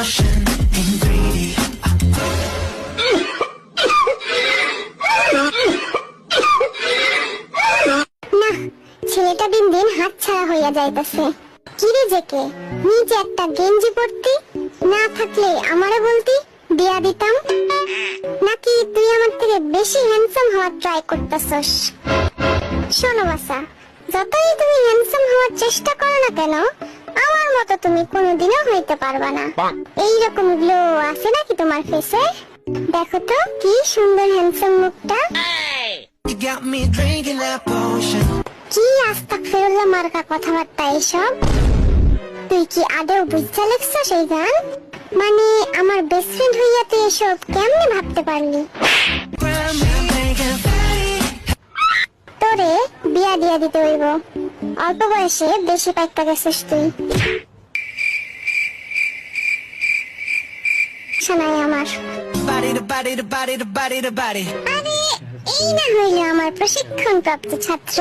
motion in 3D. না, ছেলেটা দিন দিন হাতছাড়া হইয়া যাইতাছে। কিরে জেকে, নিজে একটা গেঞ্জি পরতি, না থাকলে আমারে বলতি, দিয়া দিতাম। নাকি তুই আমার থেকে বেশি হ্যান্ডসাম হওয়ার ট্রাই করতেছস? শোনো বাসা, যতই তুমি হ্যান্ডসাম হওয়ার চেষ্টা করো না কেন, আমার মতো তুমি কোনোদিনও হইতে পারবা না। এইরকম গ্লো আছে নাকি তোমার ফেসে? দেখো তো কি সুন্দর হ্যান্ডসাম মুখটা। You got me drinking that potion. কি আস্তাগফিরুল্লাহ মার্কা কথাবার্তা এসব? তুই কি আদৌ বুঝতে লেখছ সেই গান? মানে আমার বেস্ট ফ্রেন্ড হইয়া তুই এসব কেমনে ভাবতে পারলি? Grab me, making fatty. তোরে বিয়া দিয়া দিতে হইব, অল্প বয়সে বেশি পাইকা গেছিস তুই। শোনাই আমার। Body to body to body to body to body. আরে এই না হইল আমার প্রশিক্ষণ প্রাপ্ত ছাত্র।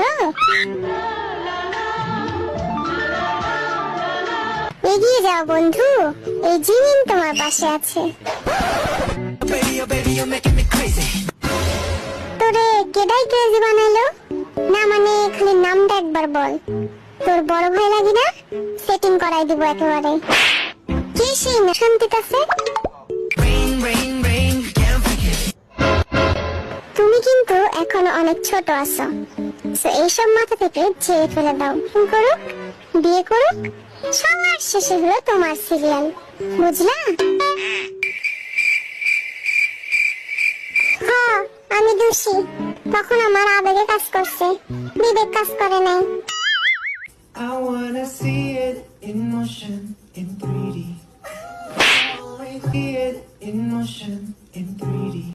এগিয়ে যাও বন্ধু, এই জিনিস তোমার পাশে আছে। Baby, oh baby, you're making me crazy. তোরে কেডাই ক্রেজি বানাইলো? না মানে খালি নামটা একবার বল। তোর বড় ভাই লাগি না? সেটিং করাই দিব একেবারে। কি সেই শান্তিতে আছে? Rain, rain, rain, can't fake it. তুমি কিন্তু এখনো অনেক ছোট আছো, তো এইসব মাথা থেকে ঝেড়ে ফেলে দাও। করুক, বিয়ে করুক, সবার শেষে হলো তোমার সিরিয়াল, বুঝলা? হ্যাঁ, আমি দোষী। তখন আমার আবেগে কাজ করছে, বিবেক কাজ করে নাই। I wanna see it in motion in 3D. See it in motion in 3D.